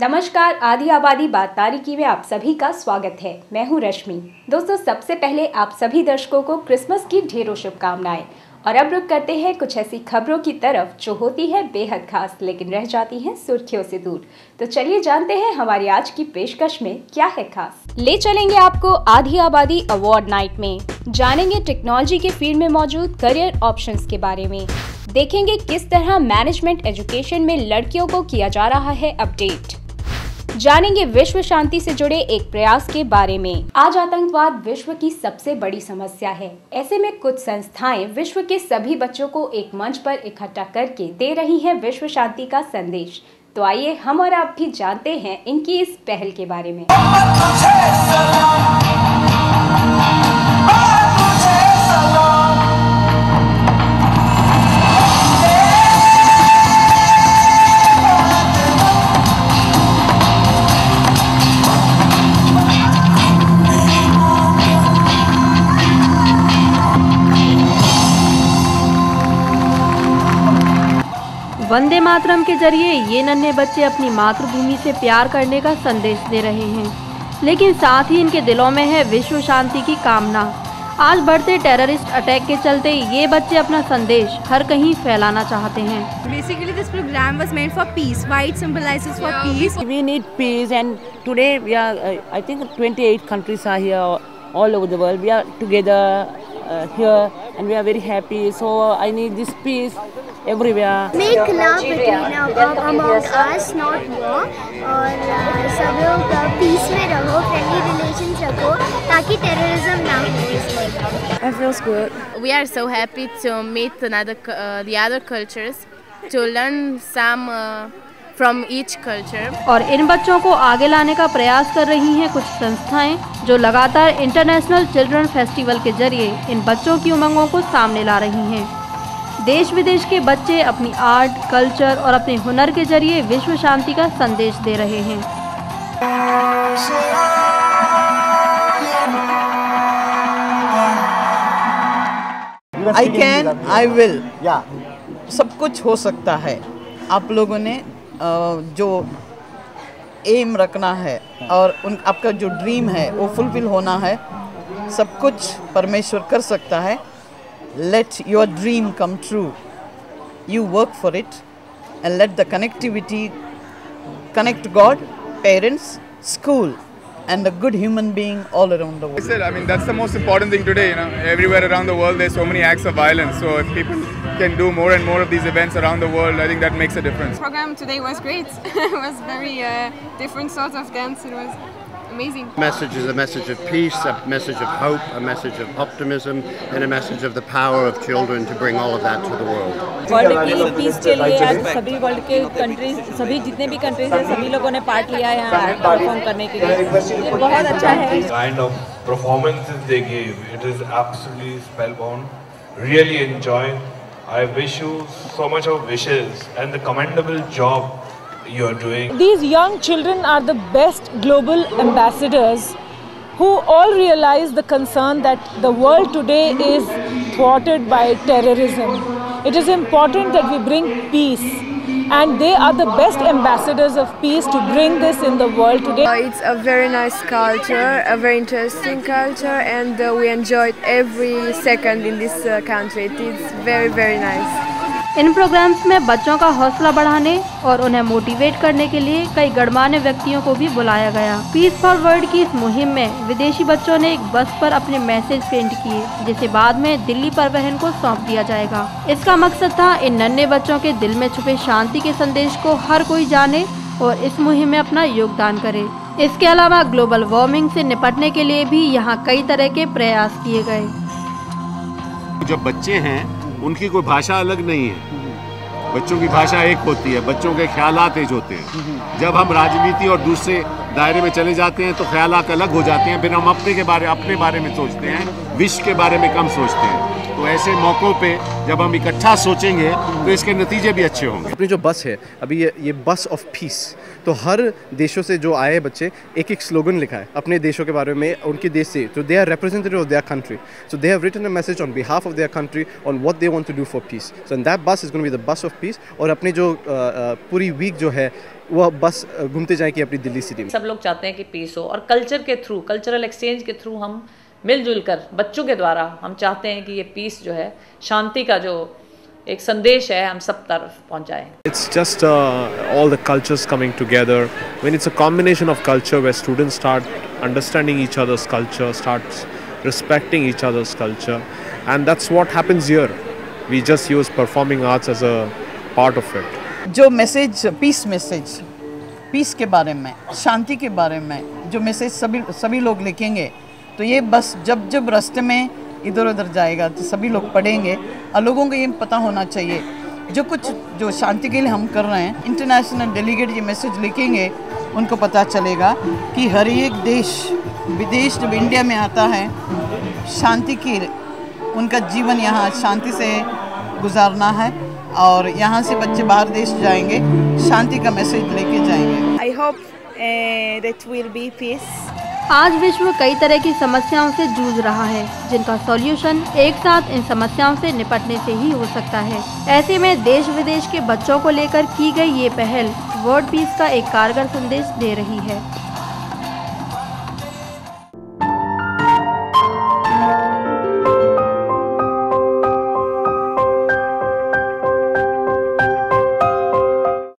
नमस्कार, आधी आबादी बात तारीकी में आप सभी का स्वागत है। मैं हूं रश्मि। दोस्तों, सबसे पहले आप सभी दर्शकों को क्रिसमस की ढेरों शुभकामनाएं। और अब रुक करते हैं कुछ ऐसी खबरों की तरफ जो होती है बेहद खास लेकिन रह जाती हैं सुर्खियों से दूर। तो चलिए जानते हैं हमारी आज की पेशकश में क्या है खास। ले चलेंगे आपको आधी आबादी अवार्ड नाइट में, जानेंगे टेक्नोलॉजी के फील्ड में मौजूद करियर ऑप्शंस के बारे में, देखेंगे किस तरह मैनेजमेंट एजुकेशन में लड़कियों को किया जा रहा है अपडेट, जानेंगे विश्व शांति से जुड़े एक प्रयास के बारे में। आज आतंकवाद विश्व की सबसे बड़ी समस्या है। ऐसे में कुछ संस्थाएं विश्व के सभी बच्चों को एक मंच पर इकट्ठा करके दे रही हैं विश्व शांति का संदेश। तो आइए हम और आप भी जानते हैं इनकी इस पहल के बारे में। वंदे मातरम के जरिए ये नन्हे बच्चे अपनी मातृभूमि से प्यार करने का संदेश दे रहे हैं, लेकिन साथ ही इनके दिलों में है विश्व शांति की कामना। आज बढ़ते टेररिस्ट अटैक के चलते ये बच्चे अपना संदेश हर कहीं फैलाना चाहते हैं। Basically, this program was meant for peace. Why it symbolizes for peace? We need peace, and today we are. I think 28 countries are here, all over the world. We are together here, and we are very happy. So I need this peace everywhere. Make love between among us, not war. और सब लोग piece में रहो, friendly relations रखो ताकि terrorism ना हो इसमें। It feels good. We are so happy to meet the other cultures, to learn some from each culture. और इन बच्चों को आगे लाने का प्रयास कर रही हैं कुछ संस्थाएं जो लगातार इंटरनेशनल चिल्ड्रन फेस्टिवल के जरिए इन बच्चों की उमंगों को सामने ला रही हैं। देश विदेश के बच्चे अपनी आर्ट, कल्चर और अपने हुनर के जरिए विश्व शांति का संदेश दे रहे हैं। I can, I will. सब कुछ हो सकता है। आप लोगों ने जो एम रखना है और आपका जो ड्रीम है वो फुलफिल होना है। सब कुछ परमेश्वर कर सकता है। Let your dream come true. You work for it and let the connectivity connect God, parents, school, and a good human being all around the world. I mean, that's the most important thing today. Everywhere around the world there's so many acts of violence. So if people can do more and more of these events around the world, I think that makes a difference. The program today was great. It was very different sorts of dance. It was amazing. The message is a message of peace, a message of hope, a message of optimism, and a message of the power of children to bring all of that to the world. World की piece के लिए आज सभी world के countries, सभी जितने भी countries हैं, सभी लोगों ने पार्ट लिया है यहाँ परफॉर्म करने के लिए। ये बहुत अच्छा है। Kind of performances they gave, it is absolutely spellbound. Really enjoy. I wish you so much of wishes and the commendable job you're doing. These young children are the best global ambassadors who all realize the concern that the world today is thwarted by terrorism. It is important that we bring peace, and they are the best ambassadors of peace to bring this in the world today. It's a very nice culture, a very interesting culture, and we enjoyed every second in this country. It is very, very nice. इन programmes में बच्चों का हौसला बढ़ाने और उन्हें motivate करने के लिए कई गणमान्य व्यक्तियों को भी बुलाया गया। पीस फॉर वर्ल्ड की इस मुहिम में विदेशी बच्चों ने एक बस पर अपने मैसेज पेंट किए, जिसे बाद में दिल्ली परिवहन को सौंप दिया जाएगा। इसका मकसद था इन नन्हे बच्चों के दिल में छुपे शांति के संदेश को हर कोई जाने और इस मुहिम में अपना योगदान करे। इसके अलावा ग्लोबल वार्मिंग से निपटने के लिए भी यहाँ कई तरह के प्रयास किए गए। जो बच्चे हैं उनकी कोई भाषा अलग नहीं है, बच्चों की भाषा एक होती है, बच्चों के ख्यालात एक होते हैं। जब हम राजनीति और दूसरे दायरे में चले जाते हैं तो ख्यालात अलग हो जाते हैं, फिर हम अपने बारे में सोचते हैं, विश्व के बारे में कम सोचते हैं। तो ऐसे मौक़ों पे जब हम इकट्ठा सोचेंगे तो इसके नतीजे भी अच्छे होंगे। अपनी जो बस है अभी ये बस ऑफ पीस तो हर देशों से जो आए बच्चे एक एक स्लोगन लिखा है अपने देशों के बारे में, उनके देश से, तो they are representative of their country, so they have written a message on behalf of their country on what they want to do for peace. So and that bus is going to be the bus of peace. और अपनी जो पूरी week जो है वह बस घूमते जाएगी अपनी दिल्ली सिटी में। सब लोग चाहते हैं कि पीस हो, और कल्चर के थ्रू, कल्चरल एक्सचेंज के थ्रू हम मिलजुल कर बच्चों के द्वारा हम चाहते हैं कि ये पीस जो है, शांति का जो एक संदेश है, हम सब तरफ पहुंचाएं। It's just all the cultures coming together. When it's a combination of culture where students start understanding each other's culture, starts respecting each other's culture, and that's what happens here. We just use performing arts as a part of it. जो message, piece के बारे में, शांति के बारे में जो message सभी लोग लिखेंगे, तो ये बस जब रास्ते में इधर उधर जाएगा तो सभी लोग पढ़ेंगे और लोगों को ये पता होना चाहिए जो शांति के लिए हम कर रहे हैं। इंटरनेशनल डेलीगेट ये मैसेज लिखेंगे, उनको पता चलेगा कि हर एक देश विदेश जब इंडिया में आता है, शांति की उनका जीवन यहाँ शांति से गुजारना है, और यहाँ से बच्चे बाहर देश जाएंगे, शांति का मैसेज लेके जाएंगे। I hope that will be peace. आज विश्व कई तरह की समस्याओं से जूझ रहा है, जिनका सॉल्यूशन एक साथ इन समस्याओं से निपटने से ही हो सकता है। ऐसे में देश विदेश के बच्चों को लेकर की गई ये पहल वर्ल्ड पीस का एक कारगर संदेश दे रही है।